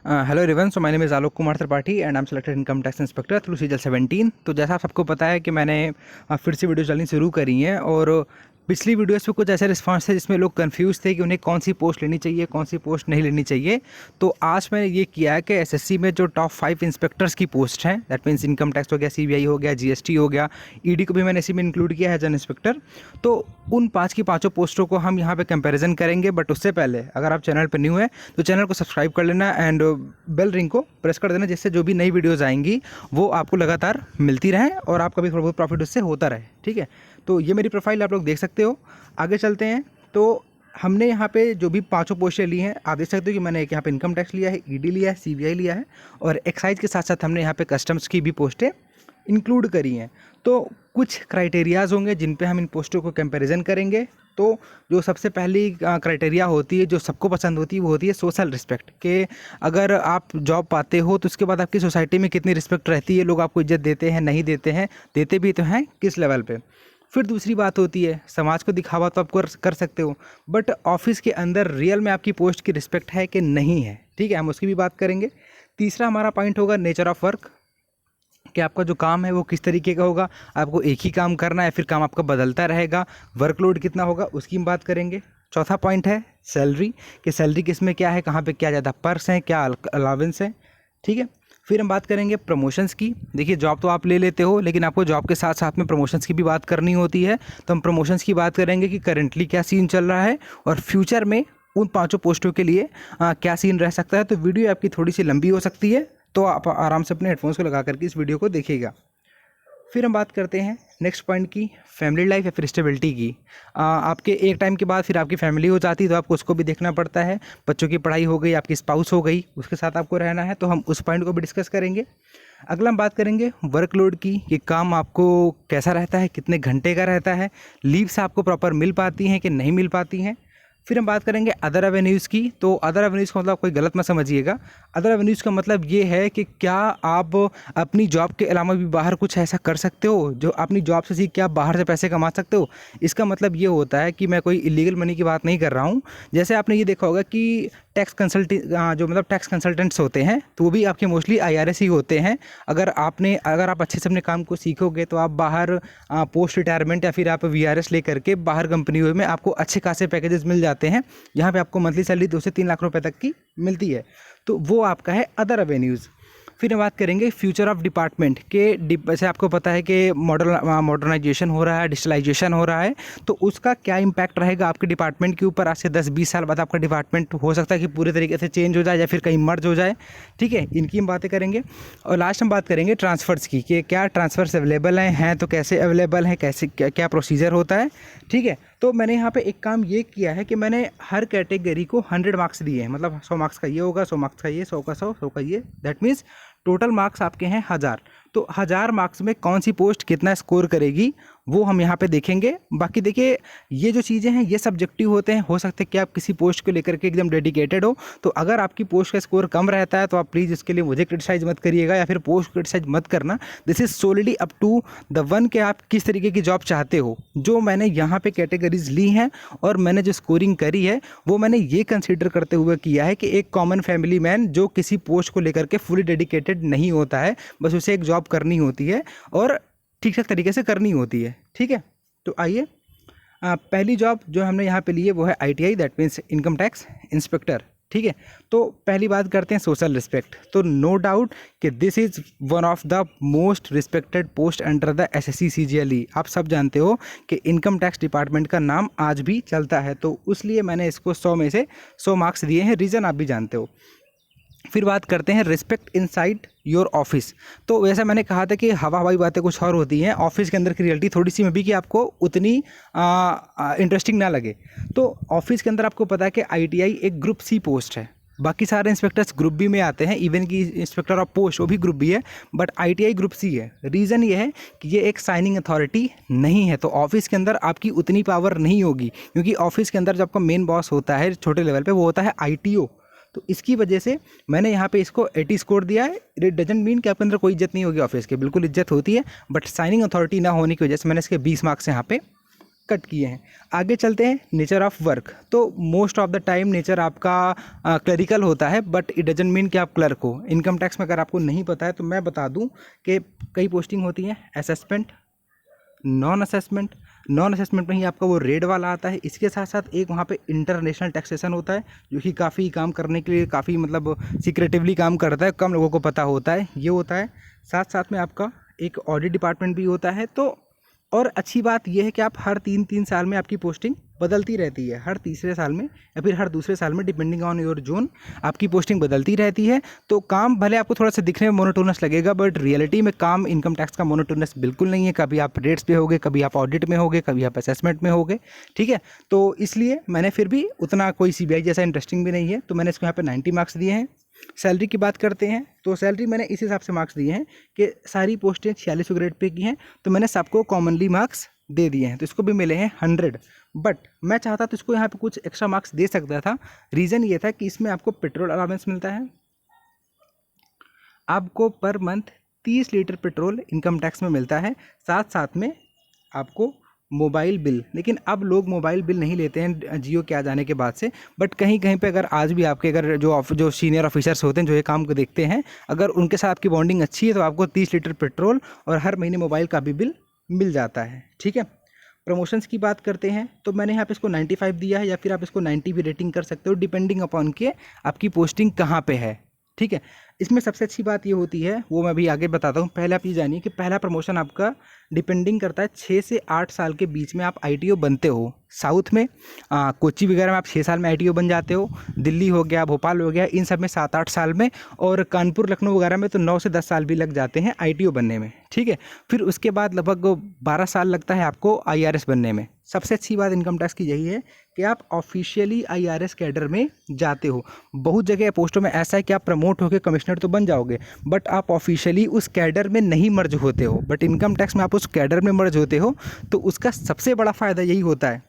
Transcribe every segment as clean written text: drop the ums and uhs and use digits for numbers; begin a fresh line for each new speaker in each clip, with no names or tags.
Hello everyone, so my name is Alok Kumar Tripathi and I am selected income tax inspector through CGL 17। तो जैसा आप सबको पता है कि मैंने फिर से वीडियोस डालनी शुरू करी हैं और पिछली वीडियोस पे कुछ ऐसे रिस्पांस थे जिसमें लोग कंफ्यूज थे कि उन्हें कौन सी पोस्ट लेनी चाहिए, कौन सी पोस्ट नहीं लेनी चाहिए। तो आज मैंने ये किया है कि एसएससी में जो टॉप 5 इंस्पेक्टर्स की पोस्ट हैं, दैट मीन्स इनकम टैक्स हो गया, सीबीआई हो गया, जीएसटी हो गया, ईडी को भी मैंने इसी में इंक्लूड किया है एज एन इंस्पेक्टर। तो उन 5 की 5 पोस्टों को हम यहाँ पे कंपैरिजन करेंगे। बट उससे पहले अगर आप चैनल पर न्यू है तो चैनल को सब्सक्राइब कर लेना एंड बेल रिंग को प्रेस कर देना, जिससे जो भी नई वीडियोज़ आएंगी वो आपको लगातार मिलती रहें और आपका भी थोड़ा बहुत प्रॉफिट उससे होता रहे। ठीक है, तो ये मेरी प्रोफाइल आप लोग देख सकते हो। आगे चलते हैं। तो हमने यहाँ पे जो भी 5 पोस्टें ली हैं, आप देख सकते हो कि मैंने एक यहाँ पे इनकम टैक्स लिया है, ईडी लिया है, सीबीआई लिया है और एक्साइज के साथ साथ हमने यहाँ पे कस्टम्स की भी पोस्टें इंक्लूड करी हैं। तो कुछ क्राइटेरियाज़ होंगे जिन पे हम इन पोस्टों को कंपैरिजन करेंगे। तो जो सबसे पहली क्राइटेरिया होती है, जो सबको पसंद होती है, वो होती है सोशल रिस्पेक्ट। कि अगर आप जॉब पाते हो तो उसके बाद आपकी सोसाइटी में कितनी रिस्पेक्ट रहती है, लोग आपको इज्जत देते हैं, नहीं देते हैं, देते भी तो हैं किस लेवल पे। फिर दूसरी बात होती है समाज को दिखावा, तो आप कर सकते हो, बट ऑफिस के अंदर रियल में आपकी पोस्ट की रिस्पेक्ट है कि नहीं है। ठीक है, हम उसकी भी बात करेंगे। तीसरा हमारा पॉइंट होगा नेचर ऑफ वर्क, कि आपका जो काम है वो किस तरीके का होगा, आपको एक ही काम करना है, फिर काम आपका बदलता रहेगा, वर्कलोड कितना होगा, उसकी हम बात करेंगे। चौथा पॉइंट है सैलरी, कि सैलरी किस में क्या है, कहाँ पे क्या ज़्यादा पर्स हैं, क्या अलावेंस है। ठीक है, फिर हम बात करेंगे प्रमोशंस की। देखिए, जॉब तो आप ले लेते हो, लेकिन आपको जॉब के साथ साथ में प्रमोशंस की भी बात करनी होती है। तो हम प्रमोशंस की बात करेंगे कि करेंटली क्या सीन चल रहा है और फ्यूचर में उन 5 पोस्टों के लिए क्या सीन रह सकता है। तो वीडियो आपकी थोड़ी सी लंबी हो सकती है, तो आप आराम से अपने हेडफोन्स को लगा करके इस वीडियो को देखिएगा। फिर हम बात करते हैं नेक्स्ट पॉइंट की, फैमिली लाइफ या फिर स्टेबिलिटी की। आपके एक टाइम के बाद फिर आपकी फैमिली हो जाती है, तो आपको उसको भी देखना पड़ता है। बच्चों की पढ़ाई हो गई, आपकी स्पाउस हो गई, उसके साथ आपको रहना है, तो हम उस पॉइंट को भी डिस्कस करेंगे। अगला हम बात करेंगे वर्कलोड की, कि काम आपको कैसा रहता है, कितने घंटे का रहता है, लीव्स आपको प्रॉपर मिल पाती हैं कि नहीं मिल पाती हैं। फिर हम बात करेंगे अदर एवेन्यूज़ की। तो अदर एवेन्यूज़ का मतलब कोई गलत मत समझिएगा। अदर एवेन्यूज़ का मतलब ये है कि क्या आप अपनी जॉब के अलावा भी बाहर कुछ ऐसा कर सकते हो जो अपनी जॉब से सीख के आप बाहर से पैसे कमा सकते हो। इसका मतलब ये होता है कि मैं कोई इलीगल मनी की बात नहीं कर रहा हूँ। जैसे आपने ये देखा होगा कि टैक्स कंसल्टेंट्स होते हैं, तो वो भी आपके मोस्टली आईआरएस ही होते हैं। अगर आप अच्छे से अपने काम को सीखोगे तो आप बाहर पोस्ट रिटायरमेंट या फिर आप वीआरएस लेकर के बाहर कंपनियों में आपको अच्छे खासे पैकेजेस मिल जाते हैं, जहाँ पे आपको मंथली सैलरी 2 से 3 लाख रुपए तक की मिलती है। तो वो आपका है अदर एवेन्यूज़। फिर हम बात करेंगे फ्यूचर ऑफ डिपार्टमेंट के। जैसे आपको पता है कि मॉडर्नाइजेशन हो रहा है, डिजिटलाइजेशन हो रहा है, तो उसका क्या इम्पैक्ट रहेगा आपके डिपार्टमेंट के ऊपर। आज से 10-20 साल बाद आपका डिपार्टमेंट हो सकता है कि पूरे तरीके से चेंज हो जाए या फिर कहीं मर्ज हो जाए। ठीक है, इनकी हम बातें करेंगे। और लास्ट हम बात करेंगे ट्रांसफ़र्स की, कि क्या ट्रांसफ़र्स अवेलेबल हैं तो कैसे अवेलेबल हैं, कैसे क्या प्रोसीजर होता है। ठीक है, तो मैंने यहाँ पे एक काम ये किया है कि मैंने हर कैटेगरी को 100 मार्क्स दिए हैं। मतलब 100 मार्क्स का ये होगा, 100 मार्क्स का ये, 100 का 100, 100 का ये, दैट मीन्स टोटल मार्क्स आपके हैं 1000। तो 1000 मार्क्स में कौन सी पोस्ट कितना स्कोर करेगी वो हम यहाँ पे देखेंगे। बाकी देखिए, ये जो चीज़ें हैं ये सब्जेक्टिव होते हैं। हो सकता है कि आप किसी पोस्ट को लेकर के एकदम डेडिकेटेड हो, तो अगर आपकी पोस्ट का स्कोर कम रहता है तो आप प्लीज़ इसके लिए मुझे क्रिटिसाइज मत करिएगा या फिर पोस्ट क्रिटिसाइज मत करना। This is solidly up to the one कि आप किस तरीके की जॉब चाहते हो। जो मैंने यहाँ पे कैटेगरीज ली हैं और मैंने जो स्कोरिंग करी है वो मैंने ये कंसिडर करते हुए किया है कि एक कॉमन फैमिली मैन जो किसी पोस्ट को लेकर के फुली डेडिकेटेड नहीं होता है, बस उसे एक जॉब करनी होती है और ठीक ठाक तरीके से करनी होती है। ठीक है, तो आइए, पहली जॉब जो हमने यहाँ पे ली है वो है ITI, that means income tax inspector. ठीक है, तो पहली बात करते हैं सोशल रिस्पेक्ट। तो नो डाउट कि this is one of the most respected post under the SSC CGLE. आप सब जानते हो कि इनकम टैक्स डिपार्टमेंट का नाम आज भी चलता है, तो इसलिए मैंने इसको 100 में से 100 मार्क्स दिए हैं। रीज़न आप भी जानते हो। फिर बात करते हैं रिस्पेक्ट इनसाइड योर ऑफिस। तो वैसे मैंने कहा था कि हवाई बातें कुछ और होती हैं, ऑफिस के अंदर की रियलिटी थोड़ी सी में भी कि आपको उतनी इंटरेस्टिंग ना लगे। तो ऑफिस के अंदर आपको पता है कि आईटीआई एक ग्रुप सी पोस्ट है। बाकी सारे इंस्पेक्टर्स ग्रुप बी में आते हैं, इवन की इंस्पेक्टर ऑफ पोस्ट वो भी ग्रुप बी है, बट आईटीआई ग्रुप सी है। रीज़न ये है कि ये एक साइनिंग अथॉरिटी नहीं है, तो ऑफिस के अंदर आपकी उतनी पावर नहीं होगी, क्योंकि ऑफिस के अंदर जो आपका मेन बॉस होता है छोटे लेवल पे वो होता है आईटीओ। तो इसकी वजह से मैंने यहाँ पे इसको 80 स्कोर दिया है। इट डजंट मीन कि आपके अंदर कोई इज्जत नहीं होगी ऑफिस के, बिल्कुल इज्जत होती है, बट साइनिंग अथॉरिटी ना होने की वजह से मैंने इसके 20 मार्क्स यहाँ पे कट किए हैं। आगे चलते हैं नेचर ऑफ वर्क। तो most of the time nature आपका क्लरिकल होता है, बट इट डजंट मीन कि आप क्लर्क हो। इनकम टैक्स में अगर आपको नहीं पता है तो मैं बता दूं कि कई पोस्टिंग होती हैं assessment, non assessment. Non assessment में ही आपका वो रेड वाला आता है। इसके साथ साथ एक वहाँ पे इंटरनेशनल टैक्सेशन होता है, जो कि काफ़ी काम करने के लिए काफ़ी मतलब सीक्रेटिवली काम करता है, कम लोगों को पता होता है, ये होता है। साथ साथ में आपका एक ऑडिट डिपार्टमेंट भी होता है। तो और अच्छी बात यह है कि आप हर 3-3 साल में आपकी पोस्टिंग बदलती रहती है, हर तीसरे साल में या फिर हर दूसरे साल में, डिपेंडिंग ऑन योर जोन, आपकी पोस्टिंग बदलती रहती है। तो काम भले आपको थोड़ा सा दिखने में मोनोटोनस लगेगा, बट रियलिटी में काम इनकम टैक्स का मोनोटोनस बिल्कुल नहीं है। कभी आप रेट्स पे होगे, कभी आप ऑडिट में होगे, कभी आप असेसमेंट में होगे, ठीक है। तो इसलिए मैंने फिर भी उतना कोई CBI जैसा इंटरेस्टिंग भी नहीं है, तो मैंने इसको यहाँ पे 90 मार्क्स दिए हैं। सैलरी की बात करते हैं तो सैलरी मैंने इस हिसाब से मार्क्स दिए हैं कि सारी पोस्टें 46 ग्रेड पे की हैं, तो मैंने सबको कॉमनली मार्क्स दे दिए हैं, तो इसको भी मिले हैं 100। बट मैं चाहता तो इसको यहाँ पे कुछ एक्स्ट्रा मार्क्स दे सकता था। रीज़न ये था कि इसमें आपको पेट्रोल अलाउंस मिलता है, आपको per month 30 litre petrol income tax में मिलता है। साथ साथ में आपको मोबाइल बिल, लेकिन अब लोग मोबाइल बिल नहीं लेते हैं जियो के आ जाने के बाद से, बट कहीं कहीं पे अगर आज भी आपके अगर जो सीनियर ऑफिसर्स होते हैं जो ये काम को देखते हैं, अगर उनके साथ आपकी बॉन्डिंग अच्छी है तो आपको 30 लीटर पेट्रोल और हर महीने मोबाइल का भी बिल मिल जाता है, ठीक है। प्रमोशंस की बात करते हैं तो मैंने यहाँ पे इसको 95 दिया है, या फिर आप इसको 90 भी रेटिंग कर सकते हो, डिपेंडिंग अपॉन के आपकी पोस्टिंग कहाँ पे है, ठीक है। इसमें सबसे अच्छी बात ये होती है, वो मैं भी आगे बताता हूँ। पहले आप ये जानिए कि पहला प्रमोशन आपका डिपेंडिंग करता है 6 से 8 साल के बीच में आप ITO बनते हो। साउथ में कोची वगैरह में आप 6 साल में ITO बन जाते हो, दिल्ली हो गया, भोपाल हो गया, इन सब में 7-8 साल में, और कानपुर लखनऊ वगैरह में तो 9 से 10 साल भी लग जाते हैं ITO बनने में, ठीक है। फिर उसके बाद लगभग 12 साल लगता है आपको IRS बनने में। सबसे अच्छी बात इनकम टैक्स की यही है कि आप ऑफिशियली IRS कैडर में जाते हो। बहुत जगह पोस्टों में ऐसा है कि आप प्रमोट होकर कमिश्नर तो बन जाओगे, बट आप ऑफिशियली उस कैडर में नहीं मर्ज होते हो। बट इनकम टैक्स में आप उस कैडर में मर्ज होते हो, तो उसका सबसे बड़ा फ़ायदा यही होता है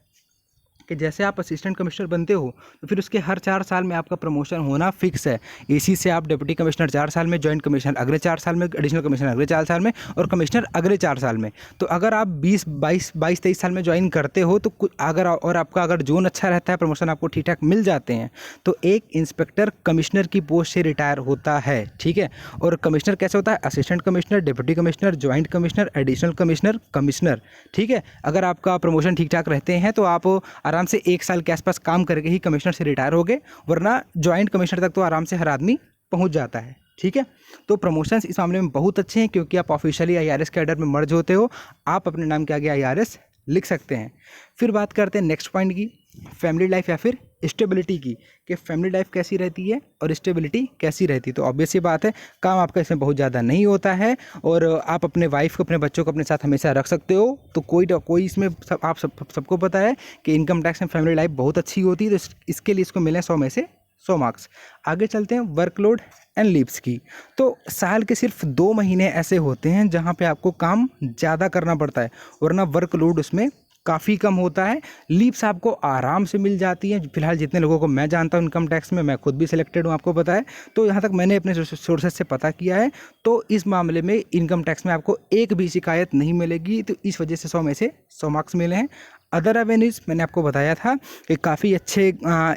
कि जैसे आप असिस्टेंट कमिश्नर बनते हो तो फिर उसके हर 4 साल में आपका प्रमोशन होना फिक्स है। AC से आप डिप्टी कमिश्नर 4 साल में, जॉइंट कमिश्नर अगले 4 साल में, एडिशनल कमिश्नर अगले 4 साल में, और कमिश्नर अगले 4 साल में। तो अगर आप 22-23 साल में ज्वाइन करते हो तो अगर और आपका अगर जोन अच्छा रहता है, प्रमोशन आपको ठीक ठाक मिल जाते हैं, तो एक इंस्पेक्टर कमिश्नर की पोस्ट से रिटायर होता है, ठीक है। और कमिश्नर कैसे होता है? Assistant commissioner, deputy commissioner, joint commissioner, additional commissioner, commissioner, ठीक है। अगर आपका प्रमोशन ठीक ठाक रहते हैं तो आप आराम से 1 साल के आसपास काम करके ही कमिश्नर से रिटायर हो गए, वरना जॉइंट कमिश्नर तक तो आराम से हर आदमी पहुंच जाता है, ठीक है। तो प्रमोशंस इस मामले में बहुत अच्छे हैं, क्योंकि आप ऑफिशियली IRS कैडर में मर्ज होते हो, आप अपने नाम के आगे IRS लिख सकते हैं। फिर बात करते हैं नेक्स्ट पॉइंट की, फैमिली लाइफ या फिर स्टेबिलिटी की, कि फैमिली लाइफ कैसी रहती है और स्टेबिलिटी कैसी रहती है। तो ऑब्वियस सी बात है, काम आपका इसमें बहुत ज़्यादा नहीं होता है, और आप अपने वाइफ को, अपने बच्चों को अपने साथ हमेशा रख सकते हो। तो कोई इसमें सबको पता है कि इनकम टैक्स में फैमिली लाइफ बहुत अच्छी होती है, तो इसके लिए इसको मिले 100 में से 100 मार्क्स। आगे चलते हैं वर्कलोड एंड लीव्स की। तो साल के सिर्फ 2 महीने ऐसे होते हैं जहाँ पे आपको काम ज़्यादा करना पड़ता है, वरना वर्कलोड उसमें काफ़ी कम होता है। लीव्स आपको आराम से मिल जाती हैं। फिलहाल जितने लोगों को मैं जानता हूँ इनकम टैक्स में, मैं खुद भी सिलेक्टेड हूँ, आपको पता है। तो यहाँ तक मैंने अपने सोर्सेज से पता किया है, तो इस मामले में इनकम टैक्स में आपको एक भी शिकायत नहीं मिलेगी। तो इस वजह से 100 में से 100 मार्क्स मिले हैं। अदर एवेन्यूज़ मैंने आपको बताया था कि काफ़ी अच्छे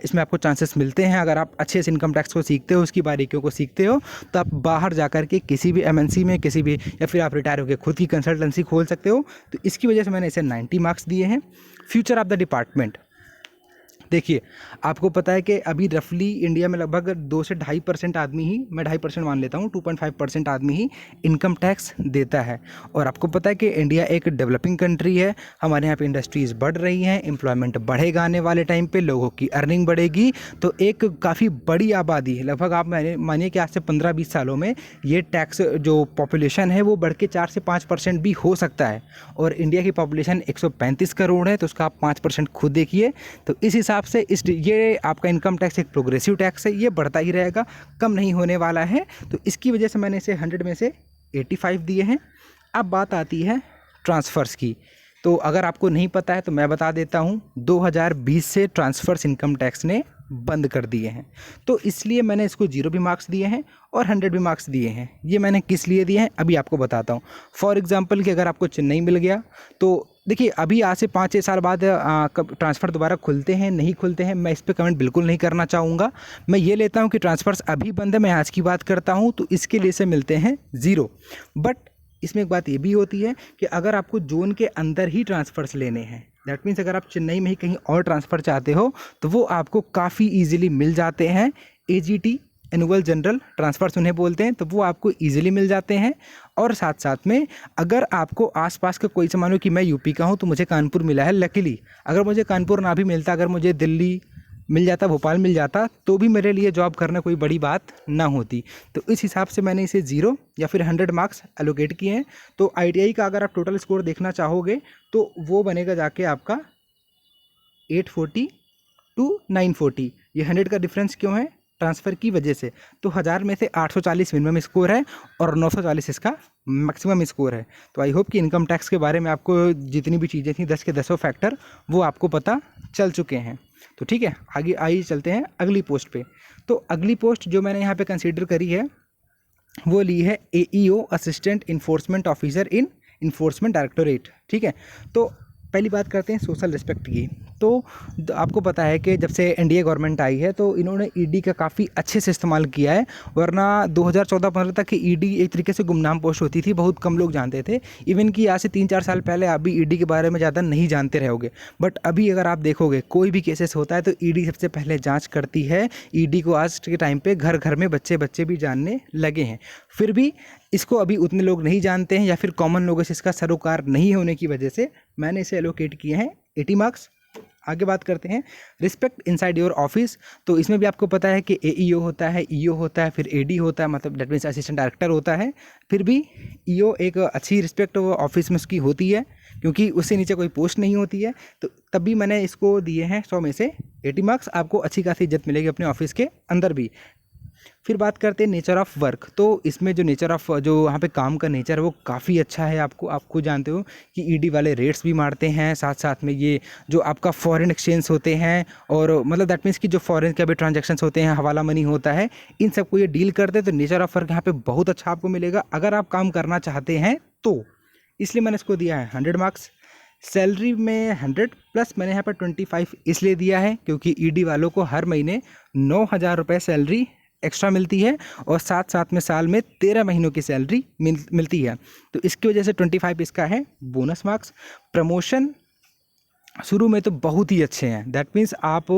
इसमें आपको चांसेस मिलते हैं। अगर आप अच्छे से इनकम टैक्स को सीखते हो, उसकी बारीकियों को सीखते हो, तो आप बाहर जाकर के किसी भी MNC में, किसी भी, या फिर आप रिटायर होकर खुद की कंसल्टेंसी खोल सकते हो। तो इसकी वजह से मैंने इसे 90 मार्क्स दिए हैं। फ्यूचर ऑफ द डिपार्टमेंट, देखिए आपको पता है कि अभी रफली इंडिया में लगभग 2 से 2.5% आदमी ही, मैं 2.5% मान लेता हूँ, 2.5% आदमी ही इनकम टैक्स देता है। और आपको पता है कि इंडिया एक डेवलपिंग कंट्री है, हमारे यहाँ पे इंडस्ट्रीज़ बढ़ रही हैं, एम्प्लॉयमेंट बढ़ेगा, आने वाले टाइम पे लोगों की अर्निंग बढ़ेगी। तो एक काफ़ी बड़ी आबादी, लगभग आप मानिए कि आज से 15-20 सालों में ये टैक्स जो पॉपुलेशन है वो बढ़ के 4 से 5% भी हो सकता है। और इंडिया की पॉपुलेशन 135 करोड़ है, तो उसका आप 5% खुद देखिए। तो इस हिसाब से ये आपका इनकम टैक्स एक प्रोग्रेसिव टैक्स है, ये बढ़ता ही रहेगा, कम नहीं होने वाला है। तो इसकी वजह से मैंने इसे 100 में से 85 दिए हैं। अब बात आती है ट्रांसफ़र्स की। तो अगर आपको नहीं पता है तो मैं बता देता हूँ, 2020 से ट्रांसफ़र्स इनकम टैक्स ने बंद कर दिए हैं। तो इसलिए मैंने इसको 0 भी मार्क्स दिए हैं और 100 भी मार्क्स दिए हैं। ये मैंने किस लिए दिए हैं अभी आपको बताता हूँ। फॉर एग्जांपल कि अगर आपको चेन्नई मिल गया तो देखिए अभी आज से 5-6 साल बाद कब ट्रांसफ़र दोबारा खुलते हैं नहीं खुलते हैं, मैं इस पर कमेंट बिल्कुल नहीं करना चाहूँगा। मैं ये लेता हूँ कि ट्रांसफ़र्स अभी बंद है, मैं आज की बात करता हूँ, तो इसके लिए से मिलते हैं 0। बट इसमें एक बात ये भी होती है कि अगर आपको जोन के अंदर ही ट्रांसफ़र्स लेने हैं, दैट मीन्स अगर आप चेन्नई में ही कहीं और ट्रांसफ़र चाहते हो तो वो आपको काफ़ी ईजिली मिल जाते हैं। AGT एनुअल जनरल ट्रांसफ़र्स उन्हें बोलते हैं, तो वो आपको ईजिली मिल जाते हैं। और साथ साथ में अगर आपको आसपास का कोई से, मानो कि मैं यूपी का हूँ तो मुझे कानपुर मिला है लकीली, अगर मुझे कानपुर ना भी मिलता, अगर मुझे दिल्ली मिल जाता, भोपाल मिल जाता, तो भी मेरे लिए जॉब करना कोई बड़ी बात ना होती। तो इस हिसाब से मैंने इसे 0 या फिर 100 मार्क्स एलोकेट किए हैं। तो ITI का अगर आप टोटल स्कोर देखना चाहोगे तो वो बनेगा जाके आपका 840 टू 940। ये 100 का डिफरेंस क्यों है? ट्रांसफ़र की वजह से। तो 1000 में से 840 मिनिमम स्कोर है और 940 इसका मैक्सिमम स्कोर है। तो आई होप कि इनकम टैक्स के बारे में आपको जितनी भी चीज़ें थी 10 के 10 फैक्टर वो आपको पता चल चुके हैं। तो ठीक है, आगे आइए चलते हैं अगली पोस्ट पे। तो अगली पोस्ट जो मैंने यहाँ पे कंसीडर करी है वो ली है AEO assistant enforcement officer in enforcement directorate. ठीक है, तो पहली बात करते हैं सोशल रिस्पेक्ट की। तो आपको पता है कि जब से NDA गवर्नमेंट आई है तो इन्होंने ED का काफ़ी अच्छे से इस्तेमाल किया है, वरना 2014-15 तक की ED एक तरीके से गुमनाम पोस्ट होती थी, बहुत कम लोग जानते थे। इवन कि आज से 3-4 साल पहले आप भी ED के बारे में ज़्यादा नहीं जानते रहोगे, बट अभी अगर आप देखोगे कोई भी केसेस होता है तो ED सबसे पहले जाँच करती है। ED को आज के टाइम पर घर घर में बच्चे भी जानने लगे हैं। फिर भी इसको अभी उतने लोग नहीं जानते हैं या फिर कॉमन लोगों से इसका सरोकार नहीं होने की वजह से मैंने इसे एलोकेट किए हैं 80 मार्क्स। आगे बात करते हैं रिस्पेक्ट इनसाइड योर ऑफिस। तो इसमें भी आपको पता है कि AEO होता है, EO होता है, फिर AD होता है, मतलब डेट मीन्स असिस्टेंट डायरेक्टर होता है। फिर भी EO एक अच्छी रिस्पेक्ट ऑफिस में उसकी होती है क्योंकि उससे नीचे कोई पोस्ट नहीं होती है। तो तब भी मैंने इसको दिए हैं 100 में से 80 मार्क्स। आपको अच्छी खासी इज्जत मिलेगी अपने ऑफिस के अंदर भी। फिर बात करते हैं नेचर ऑफ़ वर्क। तो इसमें जो नेचर ऑफ़ जो वहाँ पे काम का नेचर है वो काफ़ी अच्छा है। आप खुद जानते हो कि ED वाले रेट्स भी मारते हैं, साथ साथ में ये जो आपका फॉरेन एक्सचेंज होते हैं और मतलब दैट मीन्स कि जो फॉरेन के भी ट्रांजैक्शंस होते हैं, हवाला मनी होता है, इन सबको ये डील करते हैं। तो नेचर ऑफ़ वर्क यहाँ पे बहुत अच्छा आपको मिलेगा अगर आप काम करना चाहते हैं तो। इसलिए मैंने इसको दिया है 100 मार्क्स। सैलरी में 100 प्लस मैंने यहाँ पर 25 इसलिए दिया है क्योंकि ED वालों को हर महीने 9,000 रुपये सैलरी एक्स्ट्रा मिलती है और साथ साथ में साल में 13 महीनों की सैलरी मिलती है। तो इसकी वजह से 25 इसका है बोनस मार्क्स। प्रमोशन शुरू में तो बहुत ही अच्छे हैं, दैट मीन्स आप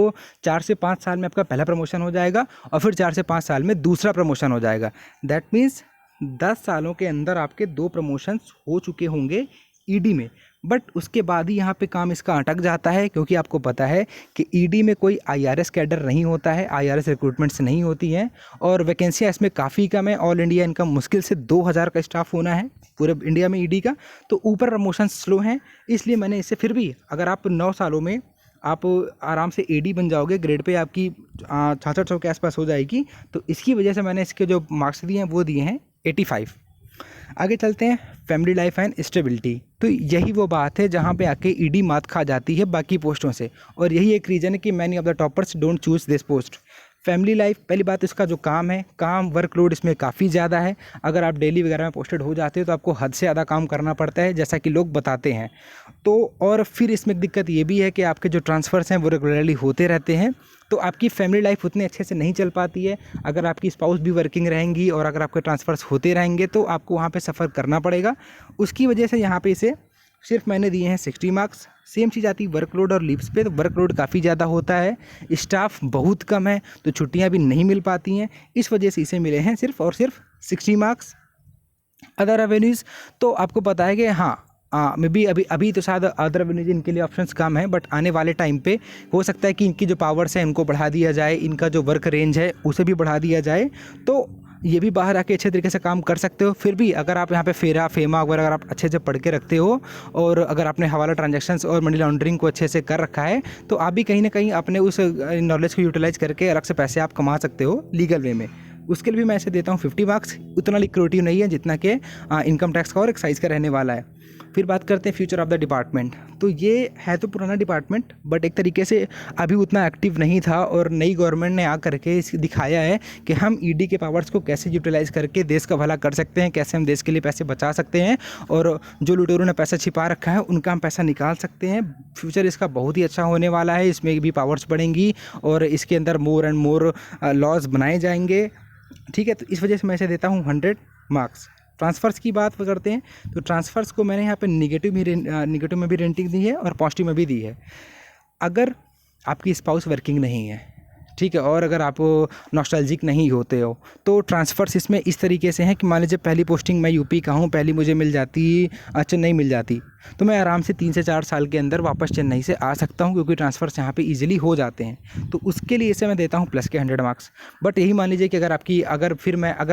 4 से 5 साल में आपका पहला प्रमोशन हो जाएगा और फिर 4 से 5 साल में दूसरा प्रमोशन हो जाएगा। दैट मीन्स 10 सालों के अंदर आपके 2 प्रमोशंस हो चुके होंगे ED में। बट उसके बाद ही यहाँ पे काम इसका अटक जाता है क्योंकि आपको पता है कि ED में कोई IRS कैडर नहीं होता है, IRS रिक्रूटमेंट्स नहीं होती हैं और वैकेंसियाँ इसमें काफ़ी कम है। ऑल इंडिया इनका मुश्किल से 2000 का स्टाफ होना है पूरे इंडिया में ED का। तो ऊपर प्रमोशन स्लो हैं, इसलिए मैंने इसे, फिर भी अगर आप 9 सालों में आप आराम से AD बन जाओगे, ग्रेड पे आपकी 6600 के आसपास हो जाएगी। तो इसकी वजह से मैंने इसके जो मार्क्स दिए हैं वो दिए हैं 85। आगे चलते हैं फैमिली लाइफ एंड स्टेबिलिटी। तो यही वो बात है जहाँ पे आके ED मात खा जाती है बाकी पोस्टों से, और यही एक रीज़न है कि many of the toppers don't choose this post. Family life, पहली बात इसका जो काम है, काम वर्कलोड इसमें काफ़ी ज़्यादा है। अगर आप डेली वगैरह में पोस्टेड हो जाते हो तो आपको हद से ज़्यादा काम करना पड़ता है जैसा कि लोग बताते हैं। तो और फिर इसमें दिक्कत ये भी है कि आपके जो ट्रांसफ़र्स हैं वो रेगुलरली होते रहते हैं, तो आपकी फैमिली लाइफ उतने अच्छे से नहीं चल पाती है। अगर आपकी स्पाउस भी वर्किंग रहेंगी और अगर आपके ट्रांसफ़र्स होते रहेंगे तो आपको वहाँ पे सफ़र करना पड़ेगा। उसकी वजह से यहाँ पे इसे सिर्फ मैंने दिए हैं 60 मार्क्स। सेम चीज़ आती है वर्कलोड और लीव्स पे, तो वर्कलोड काफ़ी ज़्यादा होता है, स्टाफ बहुत कम है तो छुट्टियाँ भी नहीं मिल पाती हैं, इस वजह से इसे मिले हैं सिर्फ और सिर्फ 60 मार्क्स। अदर रेवेन्यूज़ तो आपको पता है कि हाँ मे बी अभी तो शायद अदर रेवेन्यूज इनके लिए ऑप्शंस कम है, बट आने वाले टाइम पे हो सकता है कि इनकी जो पावर्स हैं इनको बढ़ा दिया जाए, इनका जो वर्क रेंज है उसे भी बढ़ा दिया जाए, तो ये भी बाहर आके अच्छे तरीके से काम कर सकते हो। फिर भी अगर आप यहाँ पे फेरा फेमा वगैरह अगर आप अच्छे से पढ़ के रखते हो और अगर आपने हवाला ट्रांजैक्शंस और मनी लॉन्ड्रिंग को अच्छे से कर रखा है तो आप भी कहीं ना कहीं अपने उस नॉलेज को यूटिलाइज करके अलग से पैसे आप कमा सकते हो लीगल वे में। उसके लिए भी मैं ऐसे देता हूँ 50 मार्क्स। उतना लिक्विडिटी नहीं है जितना कि इनकम टैक्स का और एक्साइज का रहने वाला है। फिर बात करते हैं फ्यूचर ऑफ द डिपार्टमेंट। तो ये है तो पुराना डिपार्टमेंट, बट एक तरीके से अभी उतना एक्टिव नहीं था, और नई गवर्नमेंट ने आ करके इस दिखाया है कि हम ईडी के पावर्स को कैसे यूटिलाइज़ करके देश का भला कर सकते हैं, कैसे हम देश के लिए पैसे बचा सकते हैं, और जो लुटेरों ने पैसा छिपा रखा है उनका हम पैसा निकाल सकते हैं। फ्यूचर इसका बहुत ही अच्छा होने वाला है, इसमें भी पावर्स बढ़ेंगी और इसके अंदर मोर एंड मोर लॉज बनाए जाएंगे। ठीक है, तो इस वजह से मैं इसे देता हूँ 100 मार्क्स। ट्रांसफ़र्स की बात करते हैं, तो ट्रांसफ़र्स को मैंने यहाँ पे निगेटिव में भी रेटिंग दी है और पॉजिटिव में भी दी है। अगर आपकी स्पाउस वर्किंग नहीं है, ठीक है, और अगर आप नॉस्टैल्जिक नहीं होते हो, तो ट्रांसफ़र्स इसमें इस तरीके से हैं कि मान लीजिए पहली पोस्टिंग मैं यूपी का हूँ, पहली मुझे मिल जाती चेन्नई मिल जाती, तो मैं आराम से 3 से 4 साल के अंदर वापस चेन्नई से आ सकता हूँ, क्योंकि ट्रांसफ़र्स यहाँ पे इजीली हो जाते हैं। तो उसके लिए इसे मैं देता हूँ प्लस के 100 मार्क्स। बट यही मान लीजिए कि अगर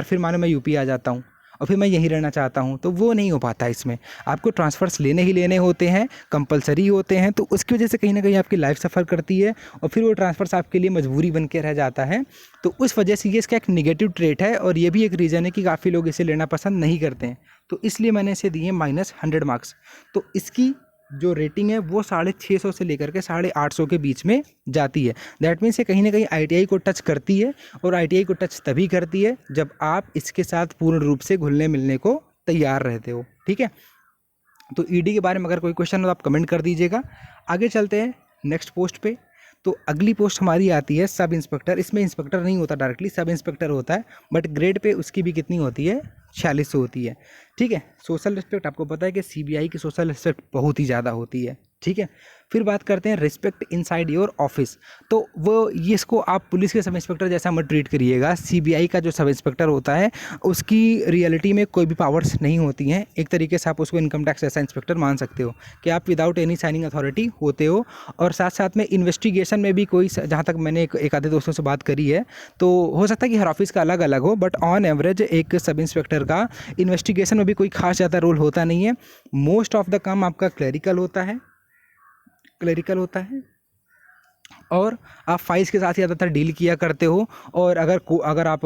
फिर मानो मैं यूपी आ जाता हूँ और फिर मैं यहीं रहना चाहता हूँ, तो वो नहीं हो पाता। इसमें आपको ट्रांसफ़र्स लेने ही लेने होते हैं, कंपलसरी होते हैं, तो उसकी वजह से कहीं ना कहीं आपकी लाइफ सफ़र करती है और फिर वो ट्रांसफ़र्स आपके लिए मजबूरी बन के रह जाता है। तो उस वजह से ये इसका एक निगेटिव ट्रेट है, और ये भी एक रीज़न है कि काफ़ी लोग इसे लेना पसंद नहीं करते हैं। तो इसलिए मैंने इसे दिए -100 मार्क्स। तो इसकी जो रेटिंग है वो 650 से लेकर के 850 के बीच में जाती है। दैट मीन्स ये कहीं ना कहीं आईटीआई को टच करती है, और आईटीआई को टच तभी करती है जब आप इसके साथ पूर्ण रूप से घुलने मिलने को तैयार रहते हो। ठीक है, तो ईडी के बारे में अगर कोई क्वेश्चन हो तो आप कमेंट कर दीजिएगा। आगे चलते हैं नेक्स्ट पोस्ट पे। तो अगली पोस्ट हमारी आती है सब इंस्पेक्टर। इसमें इंस्पेक्टर नहीं होता डायरेक्टली, सब इंस्पेक्टर होता है, बट ग्रेड पे उसकी भी कितनी होती है, 4600 होती है। ठीक है, सोशल रिस्पेक्ट आपको पता है कि सीबीआई की सोशल रिस्पेक्ट बहुत ही ज़्यादा होती है। ठीक है, फिर बात करते हैं रिस्पेक्ट इनसाइड योर ऑफिस। तो वो ये इसको आप पुलिस के सब इंस्पेक्टर जैसा मत ट्रीट करिएगा। सीबीआई का जो सब इंस्पेक्टर होता है उसकी रियलिटी में कोई भी पावर्स नहीं होती हैं। एक तरीके से आप उसको इनकम टैक्स जैसा इंस्पेक्टर मान सकते हो कि आप विदाउट एनी साइनिंग अथॉरिटी होते हो। और साथ साथ में इन्वेस्टिगेशन में भी कोई, जहाँ तक मैंने एक आधे दोस्तों से बात करी है, तो हो सकता है कि हर ऑफिस का अलग अलग हो, बट ऑन एवरेज एक सब इंस्पेक्टर का इन्वेस्टिगेशन में भी कोई खास ज़्यादा रोल होता नहीं है। मोस्ट ऑफ द काम आपका क्लरिकल होता है और आप फाइल्स के साथ ज़्यादातर डील किया करते हो। और अगर आप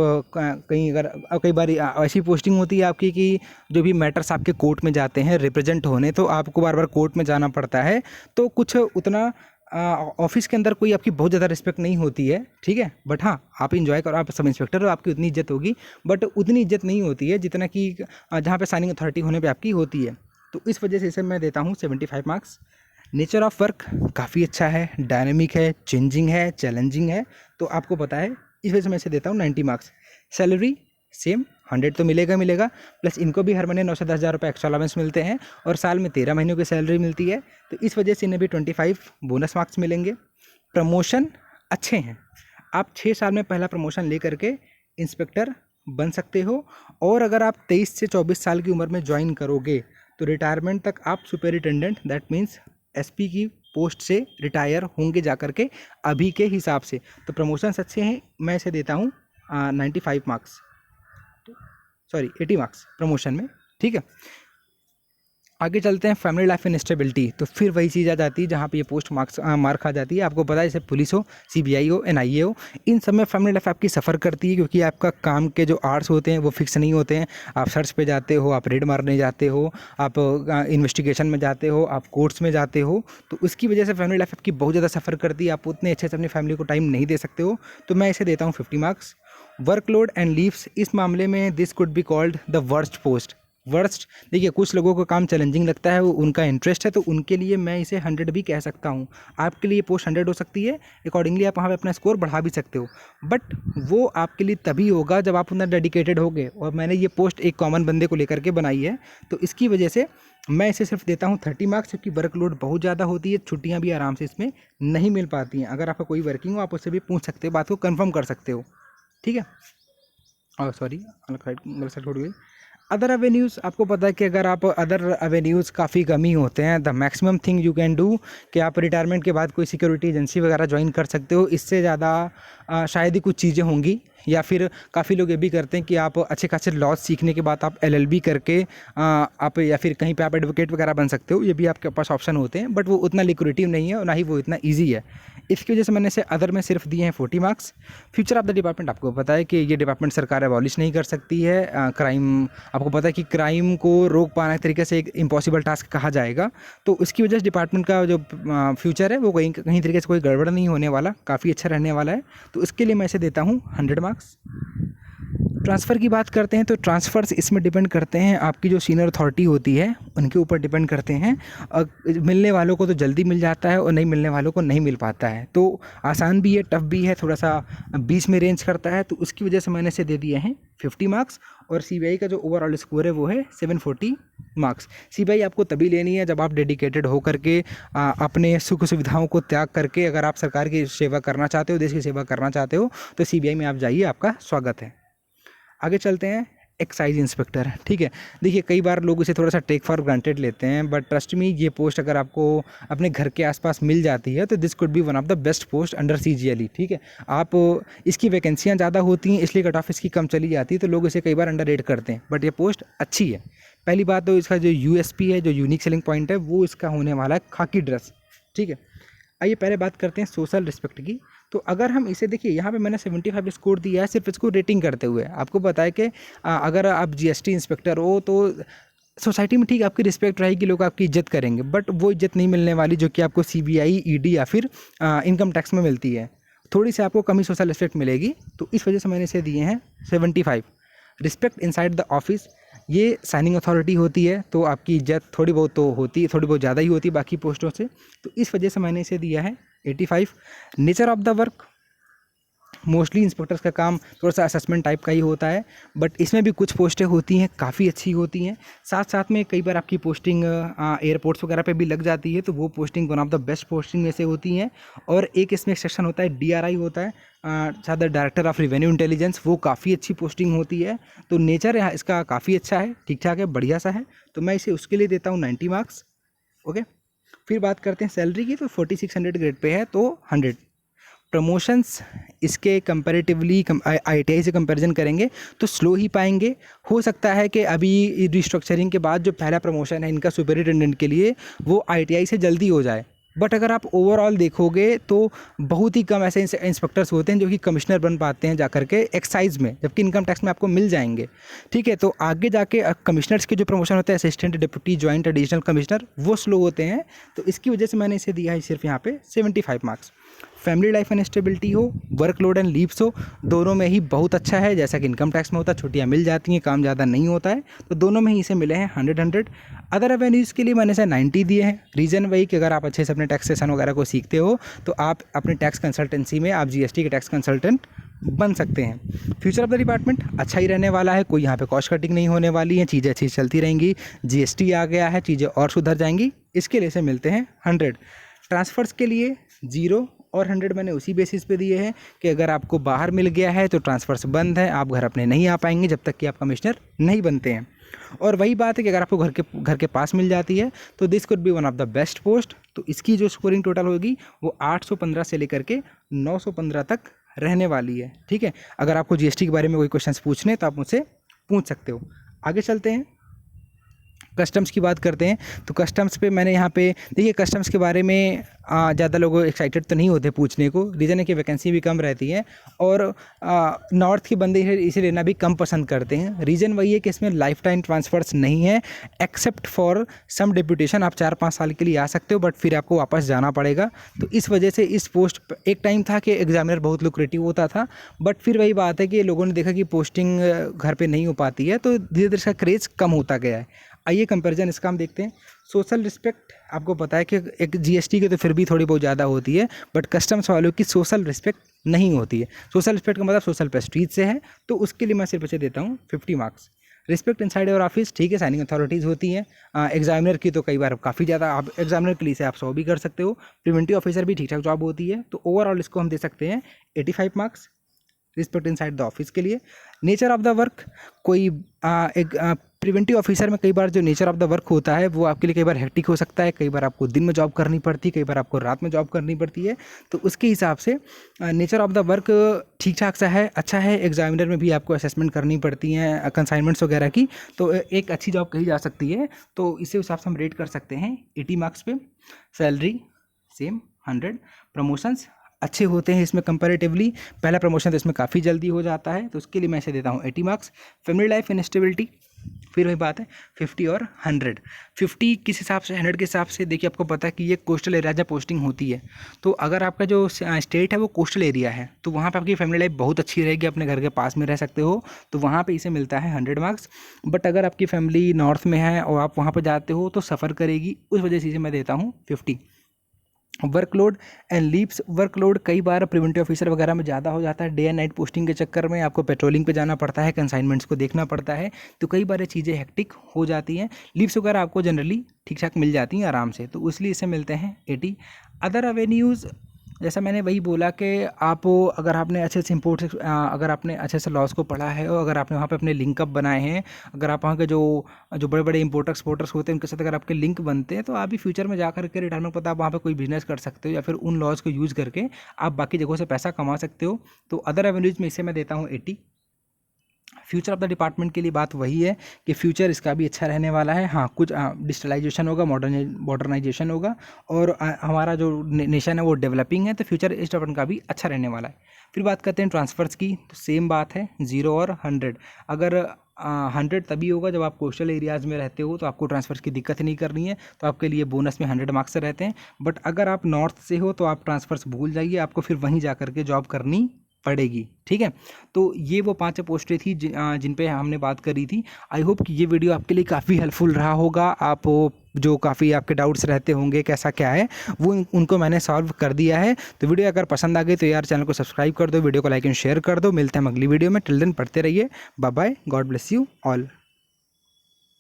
कई बार ऐसी पोस्टिंग होती है आपकी कि जो भी मैटर्स आपके कोर्ट में जाते हैं रिप्रेजेंट होने, तो आपको बार बार कोर्ट में जाना पड़ता है। तो कुछ उतना ऑफिस के अंदर कोई आपकी बहुत ज़्यादा रिस्पेक्ट नहीं होती है। ठीक है, बट हाँ, आप इंजॉय करो, आप सब इंस्पेक्टर हो, आपकी उतनी इज्जत होगी, बट उतनी इज्जत नहीं होती है जितना कि जहाँ पे साइनिंग अथॉरिटी होने पे आपकी होती है। तो इस वजह से इसे मैं देता हूँ 75 मार्क्स। नेचर ऑफ वर्क काफ़ी अच्छा है, डायनेमिक है, चेंजिंग है, चैलेंजिंग है, तो आपको पता है, इस वजह से मैं इसे देता हूँ 90 मार्क्स। सैलरी सेम 100 तो मिलेगा, प्लस इनको भी हर महीने 9 से 10 हज़ार रुपये एक्स्ट्रा अलाउंस मिलते हैं, और साल में 13 महीनों की सैलरी मिलती है। तो इस वजह से इन्हें भी 25 बोनस मार्क्स मिलेंगे। प्रमोशन अच्छे हैं, आप 6 साल में पहला प्रमोशन ले करके इंस्पेक्टर बन सकते हो, और अगर आप 23 से 24 साल की उम्र में ज्वाइन करोगे तो रिटायरमेंट तक आप सुपरिटेंडेंट, दैट मीन्स एसपी की पोस्ट से रिटायर होंगे जा करके अभी के हिसाब से। तो प्रमोशंस अच्छे हैं, मैं इसे देता हूँ 95 मार्क्स, 80 मार्क्स प्रमोशन में। ठीक है, आगे चलते हैं फैमिली लाइफ एंड स्टेबिलिटी। तो फिर वही चीज़ आ जाती है जहाँ पे ये पोस्ट मार्क खा जाती है। आपको पता है, जैसे पुलिस हो, सीबीआई हो, एनआईए हो, इन सब में फैमिली लाइफ आपकी सफ़र करती है, क्योंकि आपका काम के जो आवर्स होते हैं वो फिक्स नहीं होते हैं। आप सर्च पे जाते हो, आप रेड मारने जाते हो, आप इन्वेस्टिगेशन में जाते हो, आप कोर्ट्स में जाते हो, तो उसकी वजह से फैमिली लाइफ आपकी बहुत ज़्यादा सफ़र करती है। आप उतने अच्छे से अपनी फैमिली को टाइम नहीं दे सकते हो, तो मैं इसे देता हूँ 50 मार्क्स। वर्कलोड एंड लीव्स, इस मामले में this could be called the worst post. Worst, देखिए, कुछ लोगों को काम चैलेंजिंग लगता है, वो उनका इंटरेस्ट है, तो उनके लिए मैं इसे 100 भी कह सकता हूँ। आपके लिए पोस्ट 100 हो सकती है, अकॉर्डिंगली आप वहाँ पे अपना स्कोर बढ़ा भी सकते हो, बट वो आपके लिए तभी होगा जब आप उतना डेडिकेटेड होगे। और मैंने ये पोस्ट एक कॉमन बंदे को लेकर के बनाई है, तो इसकी वजह से मैं इसे सिर्फ देता हूँ 30 मार्क्स, क्योंकि वर्कलोड बहुत ज़्यादा होती है, छुट्टियाँ भी आराम से इसमें नहीं मिल पाती हैं। अगर आपका कोई वर्किंग हो, आप उससे भी पूछ सकते हो, बात को कन्फर्म कर सकते हो। ठीक है, और सॉरी, गलत साइड छोड़ गई। अदर एवेन्यूज़, आपको पता है कि अगर आप अदर एवेन्यूज़ काफ़ी कम ही होते हैं। The maximum thing you can do कि आप रिटायरमेंट के बाद कोई सिक्योरिटी एजेंसी वगैरह ज्वाइन कर सकते हो। इससे ज़्यादा शायद ही कुछ चीज़ें होंगी, या फिर काफ़ी लोग ये भी करते हैं कि आप अच्छे खासे लॉज सीखने के बाद आप एलएलबी करके आप या फिर कहीं पे आप एडवोकेट वगैरह बन सकते हो। ये भी आपके पास ऑप्शन होते हैं, बट वो उतना लिक्विडिटी नहीं है और ना ही वो इतना ईजी है। इसकी वजह से मैंने इसे अदर में सिर्फ दिए हैं 40 marks. Future of the department, आपको पता है कि ये डिपार्टमेंट सरकार अबॉलिश नहीं कर सकती है। क्राइम, आपको पता है कि क्राइम को रोक पाना एक तरीके से एक इम्पॉसिबल टास्क कहा जाएगा, तो उसकी वजह से डिपार्टमेंट का जो फ्यूचर है वो कहीं तरीके से कोई गड़बड़ नहीं होने वाला, काफ़ी अच्छा रहने वाला है। तो इसके लिए मैं इसे देता हूँ 100 मार्क्स। ट्रांसफ़र की बात करते हैं तो ट्रांसफ़र्स इसमें डिपेंड करते हैं, आपकी जो सीनियर अथॉरिटी होती है उनके ऊपर डिपेंड करते हैं। मिलने वालों को तो जल्दी मिल जाता है और नहीं मिलने वालों को नहीं मिल पाता है, तो आसान भी है, टफ भी है, थोड़ा सा बीच में रेंज करता है, तो उसकी वजह से मैंने इसे दे दिए हैं 50 मार्क्स। और सीबीआई का जो ओवरऑल स्कोर है वो है 740 मार्क्स। सीबीआई आपको तभी लेनी है जब आप डेडिकेटेड हो करके अपने सुख सुविधाओं को त्याग करके अगर आप सरकार की सेवा करना चाहते हो, देश की सेवा करना चाहते हो, तो सीबीआई में आप जाइए, आपका स्वागत है। आगे चलते हैं, एक्साइज इंस्पेक्टर। ठीक है, देखिए कई बार लोग इसे थोड़ा सा टेक फॉर ग्रांटेड लेते हैं, बट ट्रस्ट मी, ये पोस्ट अगर आपको अपने घर के आसपास मिल जाती है तो this could be one of the best post under CGLE। ठीक है, आप इसकी वैकेंसियाँ ज़्यादा होती हैं इसलिए कट ऑफ इसकी कम चली जाती है, तो लोग इसे कई बार अंडर रेट करते हैं, बट ये पोस्ट अच्छी है। पहली बात तो इसका जो USP है, जो यूनिक सेलिंग पॉइंट है, वो इसका होने वाला है खाकी ड्रेस। ठीक है, आइए पहले बात करते हैं सोशल रिस्पेक्ट की। तो अगर हम इसे देखिए, यहाँ पे मैंने 75 स्कोर दिया है सिर्फ इसको रेटिंग करते हुए। आपको पता है कि अगर आप GST इंस्पेक्टर हो तो सोसाइटी में ठीक आपकी रिस्पेक्ट रहेगी, लोग आपकी इज्जत करेंगे, बट वो इज्जत नहीं मिलने वाली जो कि आपको CBI, ED या फिर इनकम टैक्स में मिलती है। थोड़ी सी आपको कमी सोशल रिस्पेक्ट मिलेगी, तो इस वजह से मैंने इसे दिए हैं 75। रिस्पेक्ट इनसाइड द ऑफिस, ये साइनिंग अथॉरिटी होती है, तो आपकी इज्जत थोड़ी बहुत तो होती है, थोड़ी बहुत ज़्यादा ही होती है बाकी पोस्टों से, तो इस वजह से मैंने इसे दिया है 85। Nature of the work, mostly inspectors का काम थोड़ा सा असेसमेंट टाइप का ही होता है, बट इसमें भी कुछ पोस्टें होती हैं काफ़ी अच्छी होती हैं। साथ साथ में कई बार आपकी पोस्टिंग एयरपोर्ट्स वगैरह पे भी लग जाती है, तो वो posting one of the best posting में से होती हैं। और एक इसमें सेक्शन होता है DRI होता है, शायद डायरेक्टर ऑफ रेवेन्यू इंटेलिजेंस, वो काफ़ी अच्छी पोस्टिंग होती है। तो नेचर यहाँ इसका काफ़ी अच्छा है, ठीक ठाक है, बढ़िया सा है, तो मैं इसे उसके लिए देता हूँ 90 मार्क्स। ओके, फिर बात करते हैं सैलरी की, तो 4600 ग्रेड पे है, तो 100। प्रमोशंस इसके कंपैरेटिवली ITI से कंपैरिजन करेंगे तो स्लो ही पाएंगे। हो सकता है कि अभी रिस्ट्रक्चरिंग के बाद जो पहला प्रमोशन है इनका सुपरिटेंडेंट के लिए वो ITI से जल्दी हो जाए, बट अगर आप ओवरऑल देखोगे तो बहुत ही कम ऐसे इंस्पेक्टर्स होते हैं जो कि कमिश्नर बन पाते हैं जाकर के एक्साइज में, जबकि इनकम टैक्स में आपको मिल जाएंगे। ठीक है, तो आगे जाके कमिश्नर्स के जो प्रमोशन होते हैं, assistant, deputy, joint, additional commissioner, वो स्लो होते हैं, तो इसकी वजह से मैंने इसे दिया है सिर्फ यहाँ पे 75 marks. Family life and stability हो, वर्कलोड एंड लीव्स हो, दोनों में ही बहुत अच्छा है। जैसा कि इनकम टैक्स में होता है, छुट्टियाँ मिल जाती हैं, काम ज़्यादा नहीं होता है, तो दोनों में ही इसे मिले हैं 100। अदर रेवेन्यूज़ के लिए मैंने इसे 90 दिए हैं। रीज़न वही कि अगर आप अच्छे से अपने टैक्सेशन वगैरह को सीखते हो तो आप अपने टैक्स कंसल्टेंसी में आप GST के टैक्स कंसल्टेंट बन सकते हैं। फ्यूचर ऑफ द डिपार्टमेंट अच्छा ही रहने वाला है, कोई यहाँ पे कॉस्ट कटिंग नहीं होने वाली है, चीज़ें अच्छी चलती रहेंगी। GST आ गया है, चीज़ें और सुधर जाएंगी, इसके लिए इसे मिलते हैं 100। ट्रांसफ़र्स के लिए 0 और 100 मैंने उसी बेसिस पे दिए हैं कि अगर आपको बाहर मिल गया है तो ट्रांसफ़र्स बंद है, आप घर अपने नहीं आ पाएंगे जब तक कि आप कमिश्नर नहीं बनते हैं। और वही बात है कि अगर आपको घर के पास मिल जाती है तो this could be one of the best post. तो इसकी जो स्कोरिंग टोटल होगी वो 815 से लेकर के 915 तक रहने वाली है। ठीक है, अगर आपको GST के बारे में कोई क्वेश्चंस पूछने तो आप मुझसे पूछ सकते हो। आगे चलते हैं, कस्टम्स की बात करते हैं। तो कस्टम्स पे मैंने यहाँ पे देखिए, कस्टम्स के बारे में ज़्यादा लोग एक्साइटेड तो नहीं होते पूछने को, रीज़न है कि वैकेंसी भी कम रहती है और नॉर्थ के बंदे इसे लेना भी कम पसंद करते हैं। रीज़न वही है कि इसमें लाइफ टाइम ट्रांसफ़र्स नहीं है, एक्सेप्ट फॉर सम डिप्यूटेशन। आप 4-5 साल के लिए आ सकते हो, बट फिर आपको वापस जाना पड़ेगा। तो इस वजह से इस पोस्ट एक टाइम था कि एग्जामिनर बहुत लुक्रेटिव होता था, बट फिर वही बात है कि लोगों ने देखा कि पोस्टिंग घर पर नहीं हो पाती है, तो धीरे धीरे इसका क्रेज़ कम होता गया है। आइए कंपैरिजन इसका हम देखते हैं। सोशल रिस्पेक्ट, आपको पता है कि एक GST की तो फिर भी थोड़ी बहुत ज़्यादा होती है, बट कस्टम्स वालों की सोशल रिस्पेक्ट नहीं होती है। सोशल रिस्पेक्ट का मतलब सोशल प्रेस्टीज से है, तो उसके लिए मैं सिर्फ इसे देता हूँ 50 marks. Respect inside your office, ठीक है, साइनिंग अथॉरिटीज़ होती हैं। एग्जामिनर की तो कई बार काफ़ी ज़्यादा, आप एग्जामिनर के लिए से आप 100 भी कर सकते हो। प्रिवेंटिव ऑफिसर भी ठीक ठाक जॉब होती है, तो ओवरऑल इसको हम दे सकते हैं 85 marks respect inside the office के लिए। नेचर ऑफ द वर्क, कोई एक प्रिवेंटिव ऑफिसर में कई बार जो नेचर ऑफ द वर्क होता है वो आपके लिए कई बार हेक्टिक हो सकता है, कई बार आपको दिन में जॉब करनी पड़ती है, कई बार आपको रात में जॉब करनी पड़ती है, तो उसके हिसाब से नेचर ऑफ द वर्क ठीक ठाक सा है, अच्छा है। एग्जामिनर में भी आपको असेसमेंट करनी पड़ती हैं, कंसाइनमेंट्स वगैरह की, तो एक अच्छी जॉब कही जा सकती है, तो इसे हिसाब से हम रेट कर सकते हैं 80 मार्क्स पे। Salary same 100। प्रमोशंस अच्छे होते हैं इसमें कंपैरेटिवली। पहला प्रमोशन तो इसमें काफ़ी जल्दी हो जाता है, तो उसके लिए मैं इसे देता हूँ 80 marks. Family life and stability, फिर वही बात है 50 और 100। 50 किस हिसाब से, 100 के हिसाब से देखिए आपको पता है कि ये कोस्टल एरिया जब पोस्टिंग होती है, तो अगर आपका जो स्टेट है वो कोस्टल एरिया है, तो वहाँ पे आपकी फैमिली लाइफ बहुत अच्छी रहेगी, अपने घर के पास में रह सकते हो, तो वहाँ पे इसे मिलता है 100 मार्क्स। बट अगर आपकी फैमिली नॉर्थ में है और आप वहाँ पर जाते हो तो सफ़र करेगी, उस वजह से इसे मैं देता हूँ 50। वर्कलोड एंड लीव्स, वर्कलोड कई बार प्रिवेंटिव ऑफिसर वगैरह में ज़्यादा हो जाता है, डे एंड नाइट पोस्टिंग के चक्कर में आपको पेट्रोलिंग पे जाना पड़ता है, कंसाइनमेंट्स को देखना पड़ता है, तो कई बार ये चीज़ें हेक्टिक हो जाती हैं। लीव्स वगैरह आपको जनरली ठीक ठाक मिल जाती हैं आराम से, तो इसलिए इसे मिलते हैं 80। अदर एवेन्यूज़, जैसा मैंने वही बोला कि आप अगर आपने अच्छे से अगर आपने अच्छे से लॉस को पढ़ा है और अगर आपने वहाँ पे अपने लिंकअप बनाए हैं, अगर आप वहाँ के जो जो बड़े बड़े इंपोर्टर एक्सपोर्टर्स होते हैं उनके साथ अगर आपके लिंक बनते हैं, तो आप भी फ्यूचर में जा करके रिटायरमेंट पर आप वहाँ पे कोई बिजनेस कर सकते हो या फिर उन लॉस को यूज़ करके आप बाकी जगहों से पैसा कमा सकते हो। तो अदर एवेन्यूज़ में इसे मैं देता हूँ 80। फ्यूचर ऑफ द डिपार्टमेंट के लिए बात वही है कि फ्यूचर इसका भी अच्छा रहने वाला है। हाँ, कुछ डिजिटलाइजेशन होगा, मॉडर्नाइजेशन होगा, और हमारा जो नेशन है वो डेवलपिंग है, तो फ्यूचर इस डिपार्टमेंट का भी अच्छा रहने वाला है। फिर बात करते हैं ट्रांसफ़र्स की, तो सेम बात है 0 और 100। अगर 100 तभी होगा जब आप कोस्टल एरियाज़ में रहते हो, तो आपको ट्रांसफ़र्स की दिक्कत नहीं करनी है, तो आपके लिए बोनस में 100 मार्क्स रहते हैं। बट अगर आप नॉर्थ से हो तो आप ट्रांसफ़र्स भूल जाइए, आपको फिर वहीं जा करके जॉब करनी पड़ेगी। ठीक है, तो ये वो 5 पोस्टें थी जिन पे हमने बात करी थी। आई होप कि ये वीडियो आपके लिए काफ़ी हेल्पफुल रहा होगा। आप जो काफ़ी आपके डाउट्स रहते होंगे कैसा क्या है, वो उनको मैंने सॉल्व कर दिया है। तो वीडियो अगर पसंद आ गई तो यार चैनल को सब्सक्राइब कर दो, वीडियो को लाइक एंड शेयर कर दो। मिलते हैं अगली वीडियो में, टिल देन पढ़ते रहिए। Bye bye, God bless you all.